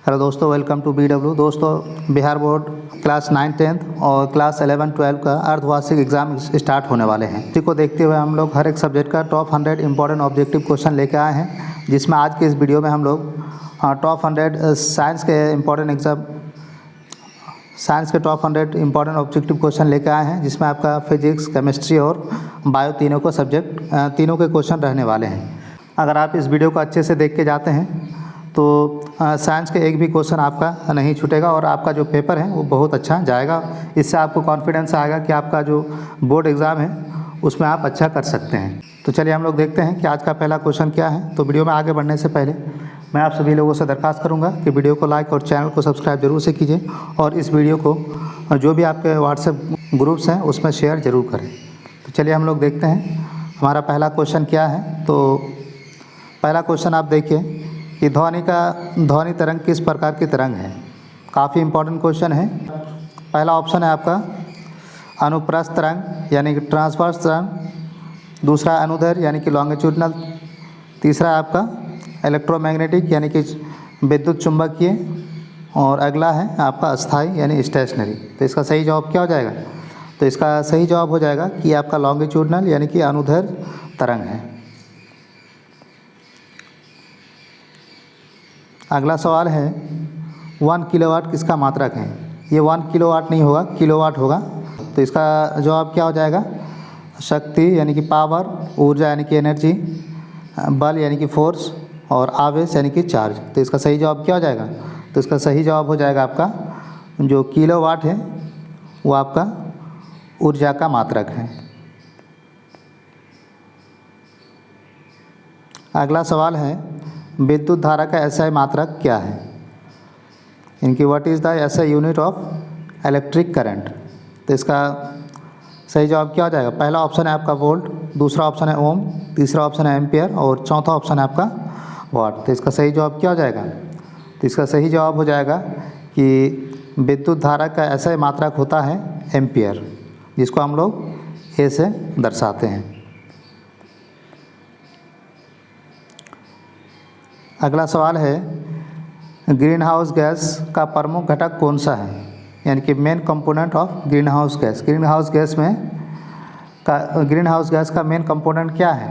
Hello दोस्तों, welcome to BW। दोस्तों, Bihar board class 9, 10 और क्लास 11, 12 का अर्धवार्षिक एग्जाम स्टार्ट होने वाले हैं। इसी को देखते हुए हम लोग हर एक सब्जेक्ट का टॉप 100 इंपॉर्टेंट ऑब्जेक्टिव क्वेश्चन लेकर आए हैं, जिसमें आज के इस वीडियो में हम लोग टॉप 100 साइंस के टॉप 100 इंपॉर्टेंट ऑब्जेक्टिव क्वेश्चन लेकर आए हैं, जिसमें आपका फिजिक्स, केमिस्ट्री और बायो तीनों के क्वेश्चन रहने वाले हैं। अगर आप इस वीडियो को अच्छे से देख के जाते हैं तो साइंस के एक भी क्वेश्चन आपका नहीं छूटेगा और आपका जो पेपर है वो बहुत अच्छा जाएगा। इससे आपको कॉन्फिडेंस आएगा कि आपका जो बोर्ड एग्ज़ाम है उसमें आप अच्छा कर सकते हैं। तो चलिए हम लोग देखते हैं कि आज का पहला क्वेश्चन क्या है। तो वीडियो में आगे बढ़ने से पहले मैं आप सभी लोगों से दरख्वास्त करूंगा कि वीडियो को लाइक और चैनल को सब्सक्राइब जरूर से कीजिए और इस वीडियो को जो भी आपके व्हाट्सएप ग्रुप्स हैं उसमें शेयर ज़रूर करें। तो चलिए हम लोग देखते हैं हमारा पहला क्वेश्चन क्या है। तो पहला क्वेश्चन आप देखिए कि ध्वनि तरंग किस प्रकार की तरंग है। काफ़ी इंपॉर्टेंट क्वेश्चन है। पहला ऑप्शन है आपका अनुप्रस्थ तरंग यानी कि ट्रांसवर्स तरंग, दूसरा अनुदैर्घ्य यानी कि लॉन्गिट्यूडनल, तीसरा है आपका इलेक्ट्रोमैग्नेटिक यानी कि विद्युत चुंबकीय, और अगला है आपका अस्थायी यानी स्टेशनरी। तो इसका सही जवाब क्या हो जाएगा? तो इसका सही जवाब हो जाएगा कि आपका लॉन्गिट्यूडनल यानी कि अनुदैर्घ्य तरंग है। अगला सवाल है 1 किलोवाट किसका मात्रक है। ये 1 किलोवाट नहीं होगा, किलोवाट होगा। तो इसका जवाब क्या हो जाएगा? शक्ति यानी कि पावर, ऊर्जा यानी कि एनर्जी, बल यानी कि फोर्स और आवेश यानी कि चार्ज। तो इसका सही जवाब क्या हो जाएगा? तो इसका सही जवाब हो जाएगा आपका जो किलोवाट है वो आपका ऊर्जा का मात्रक है। अगला सवाल है विद्युत धारा का SI मात्रक क्या है। इनकी what is the SI unit of electric current. तो इसका सही जवाब क्या हो जाएगा? पहला ऑप्शन है आपका वोल्ट, दूसरा ऑप्शन है ओम, तीसरा ऑप्शन है एम्पियर और चौथा ऑप्शन है आपका वाट। तो इसका सही जवाब क्या हो जाएगा? तो इसका सही जवाब हो जाएगा कि विद्युत धारा का SI मात्रक होता है एम्पियर, जिसको हम लोग A से दर्शाते हैं। अगला सवाल है ग्रीन हाउस गैस का प्रमुख घटक कौन सा है, यानी कि main component of green house gas. Green house gas का मेन कंपोनेंट क्या है?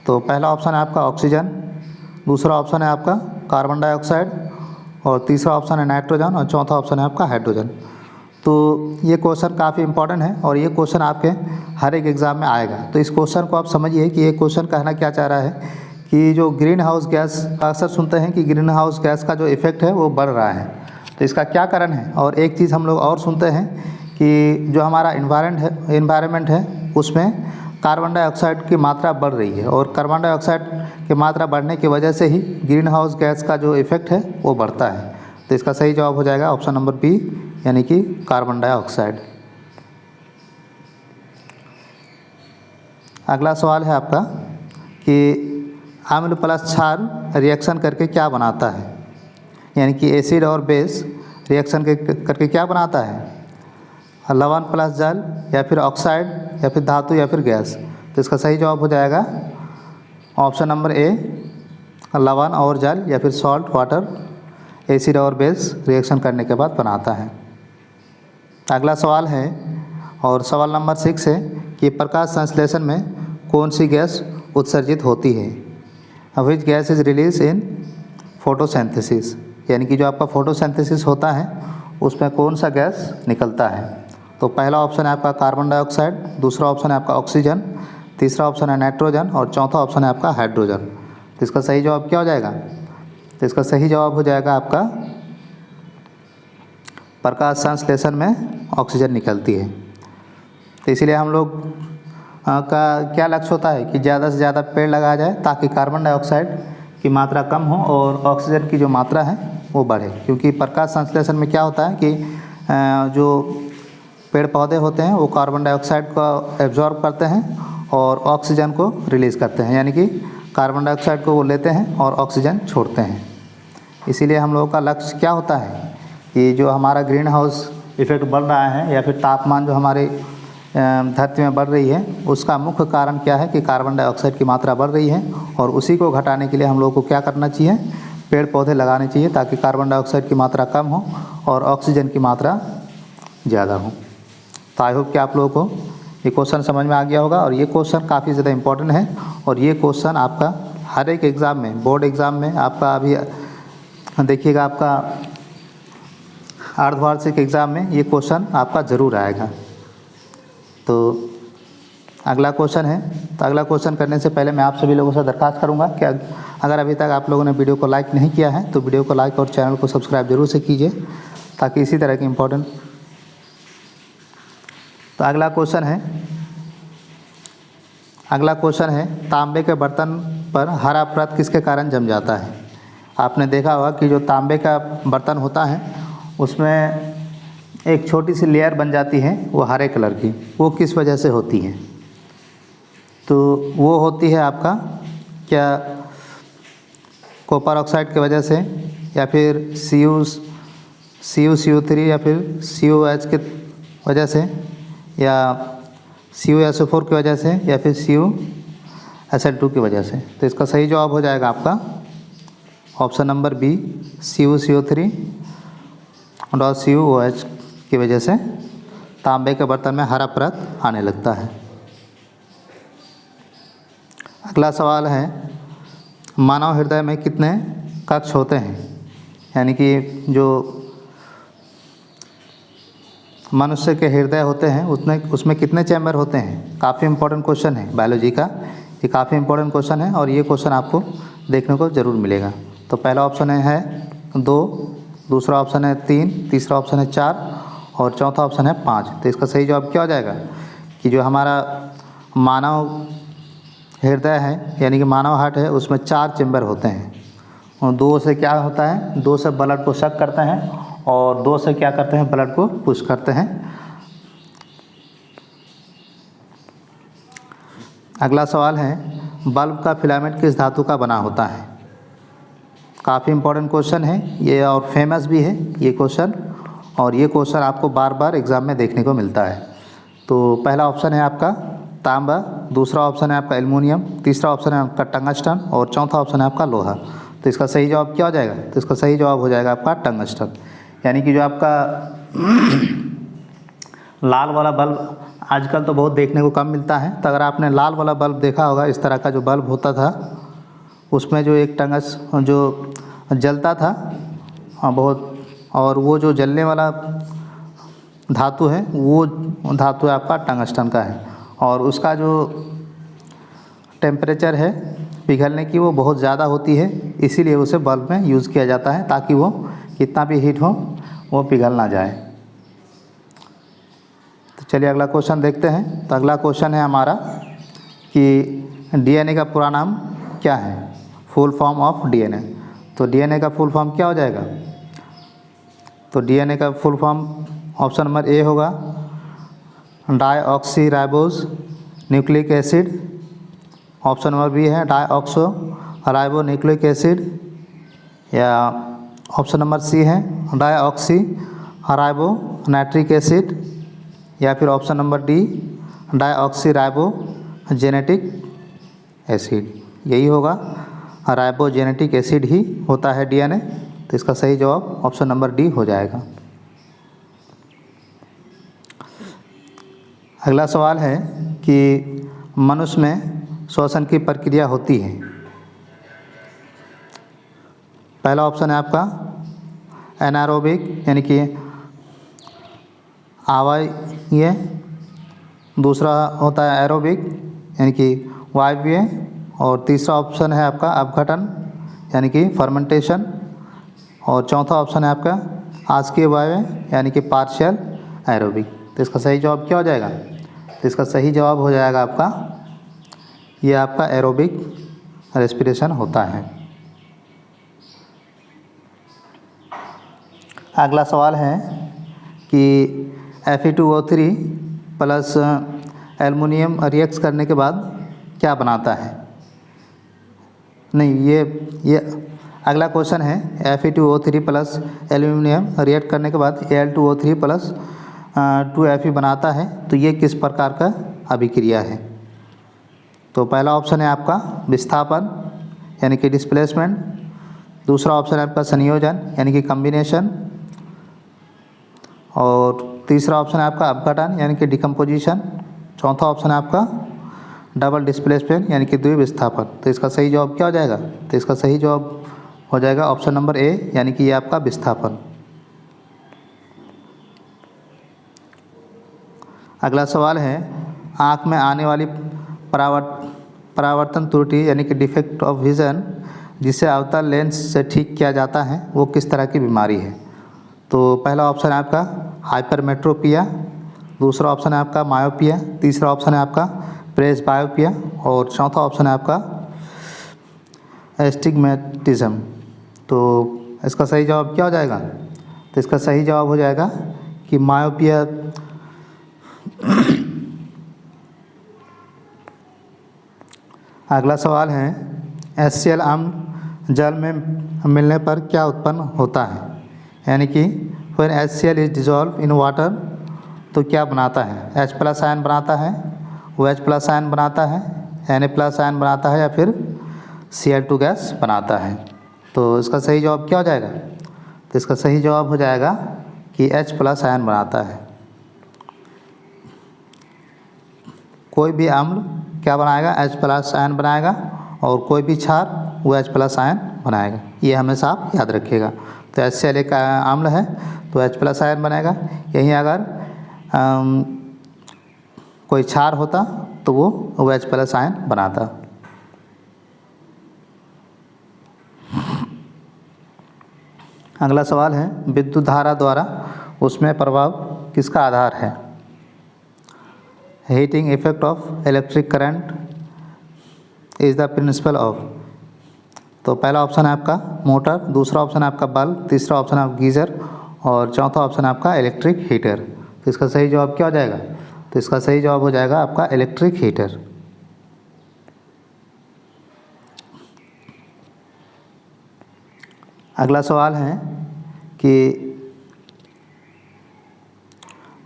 तो पहला ऑप्शन है आपका ऑक्सीजन, दूसरा ऑप्शन है आपका कार्बन डाइऑक्साइड और तीसरा ऑप्शन है नाइट्रोजन और चौथा ऑप्शन है आपका हाइड्रोजन। तो ये क्वेश्चन काफ़ी इंपॉर्टेंट है और ये क्वेश्चन आपके हर एक एग्ज़ाम में आएगा। तो इस क्वेश्चन को आप समझिए कि ये क्वेश्चन कहना क्या चाह रहा है कि जो ग्रीन हाउस गैस अक्सर सुनते हैं कि ग्रीन हाउस गैस का जो इफ़ेक्ट है वो बढ़ रहा है। तो इसका क्या कारण है? और एक चीज़ हम लोग और सुनते हैं कि जो हमारा इन्वायरमेंट है उसमें कार्बन डाइऑक्साइड की मात्रा बढ़ रही है और कार्बन डाइऑक्साइड की मात्रा बढ़ने की वजह से ही ग्रीन हाउस गैस का जो इफ़ेक्ट है वो बढ़ता है। तो इसका सही जवाब हो जाएगा ऑप्शन नंबर B यानी कि कार्बन डाइऑक्साइड। अगला सवाल है आपका कि अम्ल प्लस क्षार रिएक्शन करके क्या बनाता है, यानी कि एसिड और बेस रिएक्शन करके क्या बनाता है? लवण प्लस जल या फिर ऑक्साइड या फिर धातु या फिर गैस। तो इसका सही जवाब हो जाएगा ऑप्शन नंबर A लवण और जल या फिर सॉल्ट वाटर एसिड और बेस रिएक्शन करने के बाद बनाता है। अगला सवाल है और सवाल नंबर 6 है कि प्रकाश संश्लेषण में कौन सी गैस उत्सर्जित होती है। Which gas is release in photosynthesis, यानी कि जो आपका फोटोसिंथेसिस होता है उसमें कौन सा गैस निकलता है। तो पहला ऑप्शन है आपका कार्बन डाइऑक्साइड, दूसरा ऑप्शन है आपका ऑक्सीजन, तीसरा ऑप्शन है नाइट्रोजन और चौथा ऑप्शन है आपका हाइड्रोजन। तो इसका सही जवाब क्या हो जाएगा? तो इसका सही जवाब हो जाएगा आपका प्रकाश संश्लेषण में ऑक्सीजन निकलती है। तो इसीलिए हम लोग का क्या लक्ष्य होता है कि ज़्यादा से ज़्यादा पेड़ लगाया जाए ताकि कार्बन डाइऑक्साइड की मात्रा कम हो और ऑक्सीजन की जो मात्रा है वो बढ़े। क्योंकि प्रकाश संश्लेषण में क्या होता है कि जो पेड़ पौधे होते हैं वो कार्बन डाइऑक्साइड को एब्जॉर्ब करते हैं और ऑक्सीजन को रिलीज़ करते हैं, यानी कि कार्बन डाइऑक्साइड को वो लेते हैं और ऑक्सीजन छोड़ते हैं। इसीलिए हम लोगों का लक्ष्य क्या होता है कि जो हमारा ग्रीन हाउस इफ़ेक्ट बढ़ रहा है या फिर तापमान जो हमारे धरती में बढ़ रही है उसका मुख्य कारण क्या है कि कार्बन डाइऑक्साइड की मात्रा बढ़ रही है और उसी को घटाने के लिए हम लोगों को क्या करना चाहिए? पेड़ पौधे लगाने चाहिए ताकि कार्बन डाइऑक्साइड की मात्रा कम हो और ऑक्सीजन की मात्रा ज़्यादा हो। तो आई होप कि आप लोगों को ये क्वेश्चन समझ में आ गया होगा और ये क्वेश्चन काफ़ी ज़्यादा इम्पोर्टेंट है और ये क्वेश्चन आपका हर एक एग्ज़ाम में, बोर्ड एग्ज़ाम में आपका अभी देखिएगा, आपका अर्धवार्षिक एग्ज़ाम में ये क्वेश्चन आपका ज़रूर आएगा। तो अगला क्वेश्चन है, तो अगला क्वेश्चन करने से पहले मैं आप सभी लोगों से दरख्वास्त करूंगा कि अगर अभी तक आप लोगों ने वीडियो को लाइक नहीं किया है तो वीडियो को लाइक और चैनल को सब्सक्राइब जरूर से कीजिए ताकि इसी तरह के इम्पोर्टेंट। तो अगला क्वेश्चन है तांबे के बर्तन पर हरा परत किसके कारण जम जाता है। आपने देखा होगा कि जो तांबे का बर्तन होता है उसमें एक छोटी सी लेयर बन जाती है वो हरे कलर की, वो किस वजह से होती है। तो वो होती है आपका क्या कॉपर ऑक्साइड की वजह से या फिर CuCO3 या फिर COH के वजह से या CuSO4 की वजह से या फिर CuSL2 की वजह से। तो इसका सही जवाब हो जाएगा आपका ऑप्शन नंबर बी, CuCO3 और CuOH की वजह से तांबे के बर्तन में हरा परत आने लगता है। अगला सवाल है मानव हृदय में कितने कक्ष होते हैं, यानी कि जो मनुष्य के हृदय होते हैं उसमें कितने चैम्बर होते हैं। काफ़ी इंपॉर्टेंट क्वेश्चन है बायोलॉजी का, ये काफ़ी इंपॉर्टेंट क्वेश्चन है और ये क्वेश्चन आपको देखने को ज़रूर मिलेगा। तो पहला ऑप्शन है 2, दूसरा ऑप्शन है 3, तीसरा ऑप्शन है 4 और चौथा ऑप्शन है 5। तो इसका सही जवाब क्या हो जाएगा कि जो हमारा मानव हृदय है यानी कि मानव हार्ट है उसमें 4 चैम्बर होते हैं और 2 से क्या होता है, 2 से ब्लड को सक करते हैं और 2 से क्या करते हैं, ब्लड को पुश करते हैं। अगला सवाल है बल्ब का फिलामेंट किस धातु का बना होता है। काफ़ी इंपॉर्टेंट क्वेश्चन है ये और फेमस भी है ये क्वेश्चन, और ये क्वेश्चन आपको बार बार एग्ज़ाम में देखने को मिलता है। तो पहला ऑप्शन है आपका तांबा, दूसरा ऑप्शन है आपका एल्युमिनियम, तीसरा ऑप्शन है आपका टंगस्टन और चौथा ऑप्शन है आपका लोहा। तो इसका सही जवाब क्या हो जाएगा, तो इसका सही जवाब हो जाएगा आपका टंगस्टन। यानी कि जो आपका लाल वाला बल्ब आजकल तो बहुत देखने को कम मिलता है, तो अगर आपने लाल वाला बल्ब देखा होगा, इस तरह का जो बल्ब होता था उसमें जो एक टंगस जो जलता था बहुत, और वो जो जलने वाला धातु है वो धातु आपका टंगस्टन का है और उसका जो टेम्परेचर है पिघलने की वो बहुत ज़्यादा होती है, इसीलिए उसे बल्ब में यूज़ किया जाता है ताकि वो कितना भी हीट हो वो पिघल ना जाए। तो चलिए अगला क्वेश्चन देखते हैं। तो अगला क्वेश्चन है हमारा कि DNA का पूरा नाम क्या है, फुल फॉर्म ऑफ DNA। तो DNA का फुल फॉर्म क्या हो जाएगा, तो DNA का full form option number A होगा deoxyribose nucleic acid, option number B है डाईऑक्सो राइबो न्यूक्लिक एसिड, या ऑप्शन नंबर सी है डाईऑक्सी राइबो नाइट्रिक एसिड, या फिर option number D deoxy ribo genetic acid. यही होगा, राइबोजेनेटिक एसिड ही होता है DNA। तो इसका सही जवाब ऑप्शन नंबर डी हो जाएगा। अगला सवाल है कि मनुष्य में श्वसन की प्रक्रिया होती है। पहला ऑप्शन है आपका एनारोबिक यानी कि आवायवीय, दूसरा होता है एरोबिक यानी कि वायवीय, और तीसरा ऑप्शन है आपका अपघटन यानी कि फर्मेंटेशन, और चौथा ऑप्शन है आपका आस्कीय वायवीय यानी कि पार्शियल एरोबिक। तो इसका सही जवाब क्या हो जाएगा, तो इसका सही जवाब हो जाएगा आपका ये आपका एरोबिक रेस्पिरेशन होता है। अगला सवाल है कि Fe2O3 प्लस एल्युमिनियम रिएक्ट करने के बाद क्या बनाता है। नहीं, ये अगला क्वेश्चन है Fe2O3 प्लस एल्युमिनियम रिएक्ट करने के बाद Al2O3 प्लस 2Fe बनाता है, तो ये किस प्रकार का अभिक्रिया है। तो पहला ऑप्शन है आपका विस्थापन यानी कि डिस्प्लेसमेंट, दूसरा ऑप्शन है आपका संयोजन यानी कि कम्बिनेशन, और तीसरा ऑप्शन है आपका अपघटन यानी कि डिकम्पोजिशन, चौथा ऑप्शन है आपका डबल डिस्प्लेसमेंट यानी कि द्विविस्थापन। तो इसका सही जवाब क्या हो जाएगा? तो इसका सही जवाब हो जाएगा ऑप्शन नंबर ए यानी कि ये आपका विस्थापन। अगला सवाल है, आँख में आने वाली परावर्तन त्रुटि यानी कि डिफेक्ट ऑफ विज़न जिसे अवतल लेंस से ठीक किया जाता है वो किस तरह की बीमारी है? तो पहला ऑप्शन है आपका हाइपरमेट्रोपिया, दूसरा ऑप्शन है आपका मायोपिया, तीसरा ऑप्शन है आपका प्रेसबायोपिया और चौथा ऑप्शन है आपका एस्टिग्मेटिज्म। तो इसका सही जवाब क्या हो जाएगा? तो इसका सही जवाब हो जाएगा कि मायोपिया। अगला सवाल है, HCl अम्ल जल में मिलने पर क्या उत्पन्न होता है? यानी कि when HCl is dissolve in water तो क्या बनाता है? H+ आयन बनाता है, OH+ आयन बनाता है, Na+ आयन बनाता है या फिर Cl2 गैस बनाता है? तो इसका सही जवाब क्या हो जाएगा? तो इसका सही जवाब हो जाएगा कि H+ आयन बनाता है। कोई भी अम्ल क्या बनाएगा? H+ आयन बनाएगा और कोई भी क्षार वो H+ आयन बनाएगा, ये हमेशा आप याद रखिएगा। तो HCl एक अम्ल है तो H+ आयन बनेगा। यहीं अगर कोई क्षार होता तो वो OH+ आयन बनाता। अगला सवाल है, विद्युत धारा द्वारा उसमें प्रभाव किसका आधार है? Heating effect of electric current is the principle of. तो पहला ऑप्शन है आपका मोटर, दूसरा ऑप्शन है आपका बल्ब, तीसरा ऑप्शन है आपका गीज़र और चौथा ऑप्शन है आपका इलेक्ट्रिक हीटर। तो इसका सही जवाब क्या हो जाएगा? तो इसका सही जवाब हो जाएगा आपका इलेक्ट्रिक हीटर। अगला सवाल है कि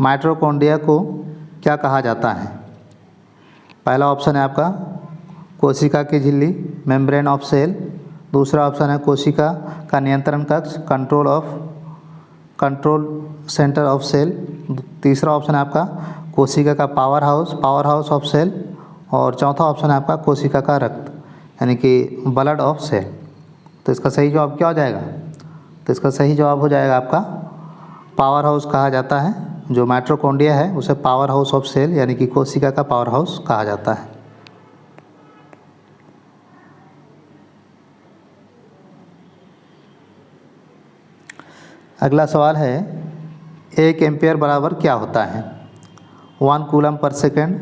माइटोकॉन्ड्रिया को क्या कहा जाता है? पहला ऑप्शन है आपका कोशिका की झिल्ली, मेम्ब्रेन ऑफ सेल, दूसरा ऑप्शन है कोशिका का नियंत्रण कक्ष, कंट्रोल सेंटर ऑफ सेल, तीसरा ऑप्शन है आपका कोशिका का पावर हाउस ऑफ सेल और चौथा ऑप्शन है आपका कोशिका का रक्त यानी कि ब्लड ऑफ सेल। तो इसका सही जवाब क्या हो जाएगा? तो इसका सही जवाब हो जाएगा आपका पावर हाउस कहा जाता है। जो माइटोकॉन्ड्रिया है उसे पावर हाउस ऑफ सेल यानी कि कोशिका का पावर हाउस कहा जाता है। अगला सवाल है, 1 एम्पियर बराबर क्या होता है? 1 कूलम पर सेकेंड,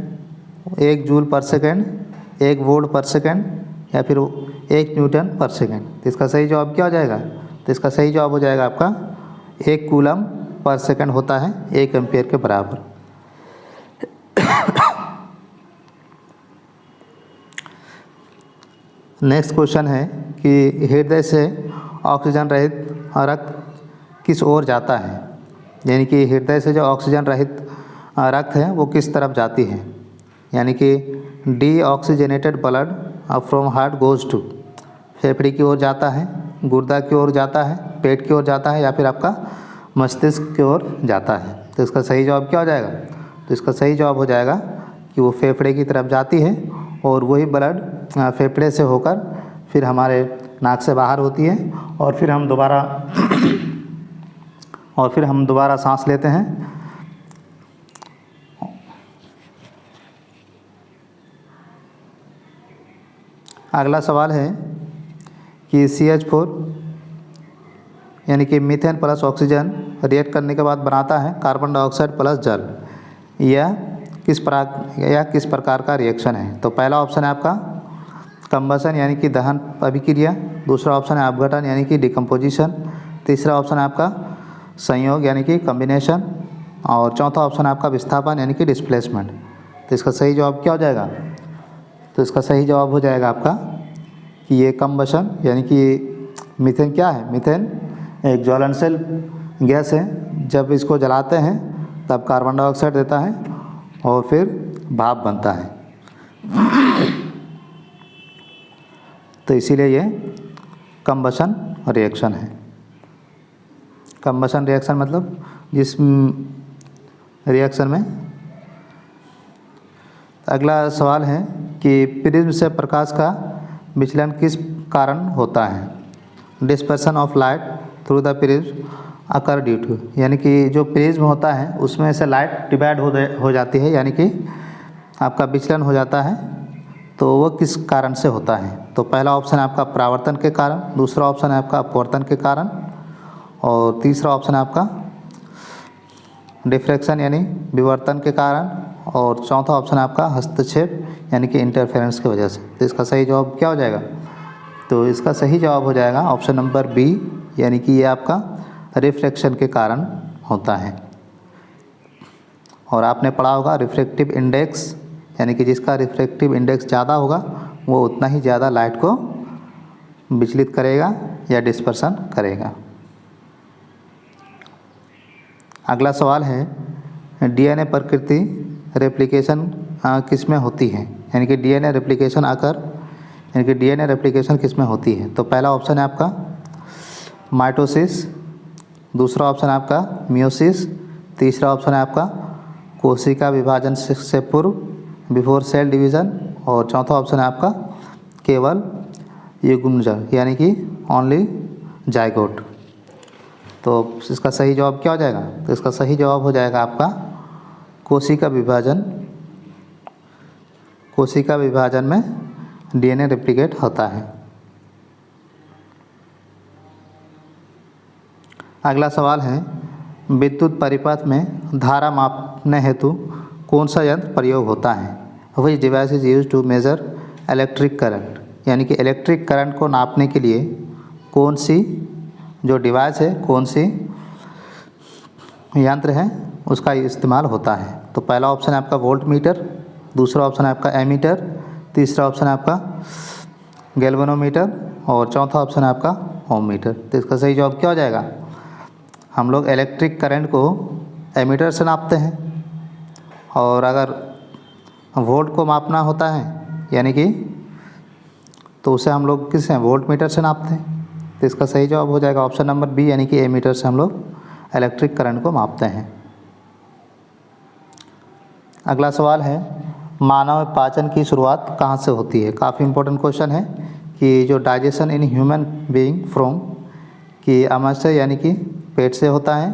1 जूल पर सेकेंड, 1 वोल्ट पर सेकेंड या फिर 1 न्यूटन पर सेकेंड। तो इसका सही जवाब क्या हो जाएगा? तो इसका सही जवाब हो जाएगा आपका 1 कूलम पर सेकेंड होता है 1 एम्पियर के बराबर। नेक्स्ट क्वेश्चन है कि हृदय से ऑक्सीजन रहित रक्त किस ओर जाता है? यानी कि हृदय से जो ऑक्सीजन रहित रक्त है वो किस तरफ जाती है? यानी कि deoxygenated blood from heart goes to, फेफड़े की ओर जाता है, गुर्दा की ओर जाता है, पेट की ओर जाता है या फिर आपका मस्तिष्क की ओर जाता है? तो इसका सही जवाब क्या हो जाएगा? तो इसका सही जवाब हो जाएगा कि वो फेफड़े की तरफ जाती है और वही ब्लड फेफड़े से होकर फिर हमारे नाक से बाहर होती है और फिर हम दोबारा सांस लेते हैं। अगला सवाल है कि CH4 यानी कि मीथेन प्लस ऑक्सीजन रिएक्ट करने के बाद बनाता है कार्बन डाइऑक्साइड प्लस जल, यह किस प्रकार का रिएक्शन है? तो पहला ऑप्शन है आपका कंबशन यानी कि दहन अभिक्रिया, दूसरा ऑप्शन है अपघटन यानी कि डिकम्पोजिशन, तीसरा ऑप्शन है आपका संयोग यानी कि कम्बिनेशन और चौथा ऑप्शन है आपका विस्थापन यानी कि डिस्प्लेसमेंट। तो इसका सही जवाब क्या हो जाएगा? तो इसका सही जवाब हो जाएगा आपका कि ये कंबशन यानी कि मीथेन क्या है? मीथेन एक ज्वलनशील गैस है, जब इसको जलाते हैं तब कार्बन डाइऑक्साइड देता है और फिर भाप बनता है, तो इसीलिए ये कंबशन रिएक्शन है। कंबशन रिएक्शन मतलब जिस रिएक्शन में। अगला सवाल है कि प्रिज्म से प्रकाश का विचलन किस कारण होता है। Dispersion of light through the prism occur due to, यानी कि जो प्रिज्म होता है उसमें से लाइट डिवाइड हो जाती है, यानी कि आपका विचलन हो जाता है, तो वो किस कारण से होता है। तो पहला ऑप्शन है आपका परावर्तन के कारण, दूसरा ऑप्शन है आपका अपवर्तन के कारण, और तीसरा ऑप्शन है आपका डिफ्रैक्शन यानी विवर्तन के कारण, और चौथा ऑप्शन है आपका हस्तक्षेप यानी कि इंटरफेरेंस की वजह से। तो इसका सही जवाब क्या हो जाएगा? तो इसका सही जवाब हो जाएगा ऑप्शन नंबर बी, यानी कि ये आपका रिफ्रैक्शन के कारण होता है। और आपने पढ़ा होगा रिफ्रैक्टिव इंडेक्स, यानी कि जिसका रिफ्रैक्टिव इंडेक्स ज़्यादा होगा वो उतना ही ज़्यादा लाइट को विचलित करेगा या डिस्पर्सन करेगा। अगला सवाल है डीएनए प्रकृति रेप्लिकेशन किस में होती है, यानी कि डीएनए रेप्लिकेशन यानी कि डीएनए रेप्लिकेशन किस में होती है। तो पहला ऑप्शन है आपका माइटोसिस, दूसरा ऑप्शन है आपका मियोसिस, तीसरा ऑप्शन है आपका कोशिका विभाजन से पूर्व बिफोर सेल डिवीज़न, और चौथा ऑप्शन है आपका केवल युग्मनज यानी कि ओनली जाइगोट। तो इसका सही जवाब क्या हो जाएगा? तो इसका सही जवाब हो जाएगा आपका कोशिका विभाजन। कोशिका विभाजन में डीएनए रेप्लिकेट होता है। अगला सवाल है विद्युत परिपथ में धारा मापने हेतु कौन सा यंत्र प्रयोग होता है। Which device is use to measure electric current, यानी कि इलेक्ट्रिक करंट को नापने के लिए कौन सी जो डिवाइस है, कौन सी यंत्र है उसका इस्तेमाल होता है। तो पहला ऑप्शन है आपका वोल्ट मीटर, दूसरा ऑप्शन है आपका एमीटर, तीसरा ऑप्शन है आपका गैल्वेनोमीटर, और चौथा ऑप्शन है आपका ओम मीटर। तो इसका सही जवाब क्या हो जाएगा? हम लोग इलेक्ट्रिक करंट को एमीटर से नापते हैं, और अगर वोल्ट को मापना होता है यानी कि तो उसे हम लोग किससे वोल्ट मीटर से नापते हैं। तो इसका सही जवाब हो जाएगा ऑप्शन नंबर बी, यानी कि एमीटर से हम लोग इलेक्ट्रिक करंट को मापते हैं। अगला सवाल है मानव पाचन की शुरुआत कहाँ से होती है। काफ़ी इंपॉर्टेंट क्वेश्चन है कि जो digestion in human being from कि आमाशय से यानी कि पेट से होता है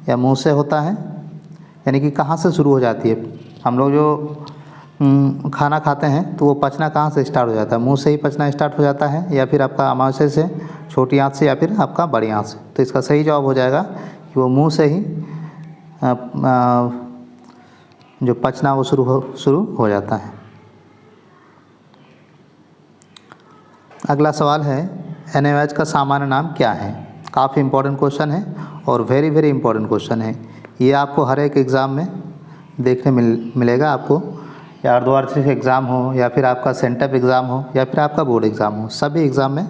या मुंह से होता है, यानी कि कहाँ से शुरू हो जाती है। हम लोग जो खाना खाते हैं तो वो पचना कहाँ से स्टार्ट हो जाता है? मुंह से ही पचना स्टार्ट हो जाता है, या फिर आपका आमाशय से, छोटी आंत से, या फिर आपका बड़ी आंत से। तो इसका सही जवाब हो जाएगा कि वो मुंह से ही जो पचना वो शुरू हो जाता है। अगला सवाल है NaOH का सामान्य नाम क्या है। काफ़ी इंपॉर्टेंट क्वेश्चन है और वेरी वेरी इंपॉर्टेंट क्वेश्चन है। ये आपको हर एक एग्ज़ाम में देखने मिलेगा आपको, या अर्धवार्षिक एग्ज़ाम हो, या फिर आपका सेंटअप एग्ज़ाम हो, या फिर आपका बोर्ड एग्ज़ाम हो, सभी एग्ज़ाम में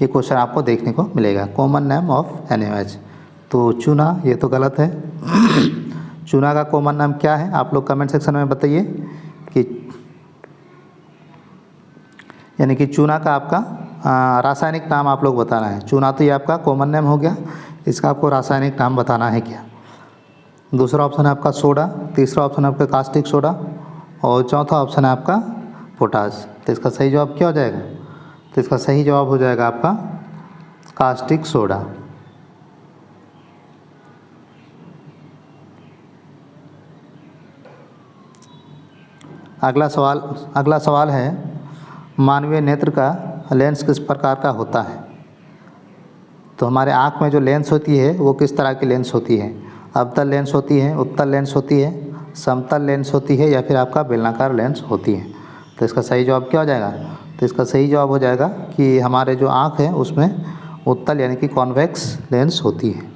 ये क्वेश्चन आपको देखने को मिलेगा। Common name of NaOH। तो चूना, ये तो गलत है। चूना का कॉमन नाम क्या है आप लोग कमेंट सेक्शन में बताइए कि, यानी कि चूना का आपका रासायनिक नाम आप लोग बताना है। चूना तो ये आपका कॉमन नेम हो गया, इसका आपको रासायनिक नाम बताना है क्या। दूसरा ऑप्शन है आपका सोडा, तीसरा ऑप्शन है आपका कास्टिक सोडा, और चौथा ऑप्शन है आपका पोटाश। तो इसका सही जवाब क्या हो जाएगा? तो इसका सही जवाब हो जाएगा आपका कास्टिक सोडा। अगला सवाल है मानवीय नेत्र का लेंस किस प्रकार का होता है। तो हमारे आँख में जो लेंस होती है वो किस तरह की लेंस होती है? अवतल लेंस होती है, उत्तल लेंस होती है, समतल लेंस होती है, या फिर आपका बेलनाकार लेंस होती है। तो इसका सही जवाब क्या हो जाएगा? तो इसका सही जवाब हो जाएगा कि हमारे जो आँख है उसमें उत्तल यानी कि कॉन्वेक्स लेंस होती है।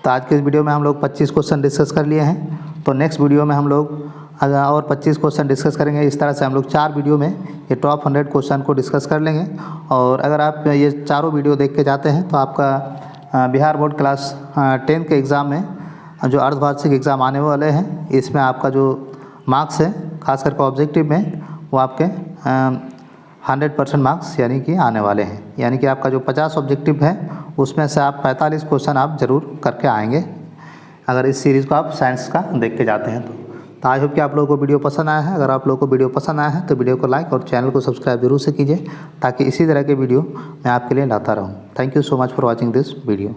तो आज के इस वीडियो में हम लोग 25 क्वेश्चन डिस्कस कर लिए हैं। तो नेक्स्ट वीडियो में हम लोग और 25 क्वेश्चन डिस्कस करेंगे। इस तरह से हम लोग 4 वीडियो में ये टॉप 100 क्वेश्चन को डिस्कस कर लेंगे। और अगर आप ये चारों वीडियो देख के जाते हैं तो आपका बिहार बोर्ड क्लास 10 के एग्ज़ाम में जो अर्धवार्षिक एग्ज़ाम आने वाले हैं, इसमें आपका जो मार्क्स है खास करके ऑब्जेक्टिव में, वो आपके 100% मार्क्स यानी कि आने वाले हैं। यानी कि आपका जो 50 ऑब्जेक्टिव है उसमें से आप 45 क्वेश्चन आप ज़रूर करके आएंगे अगर इस सीरीज़ को आप साइंस का देख के जाते हैं तो आई होप कि आप लोगों को वीडियो पसंद आया है। अगर आप लोगों को वीडियो पसंद आया है तो वीडियो को लाइक और चैनल को सब्सक्राइब जरूर से कीजिए ताकि इसी तरह के वीडियो मैं आपके लिए लाता रहूँ। Thank you so much for watching this video.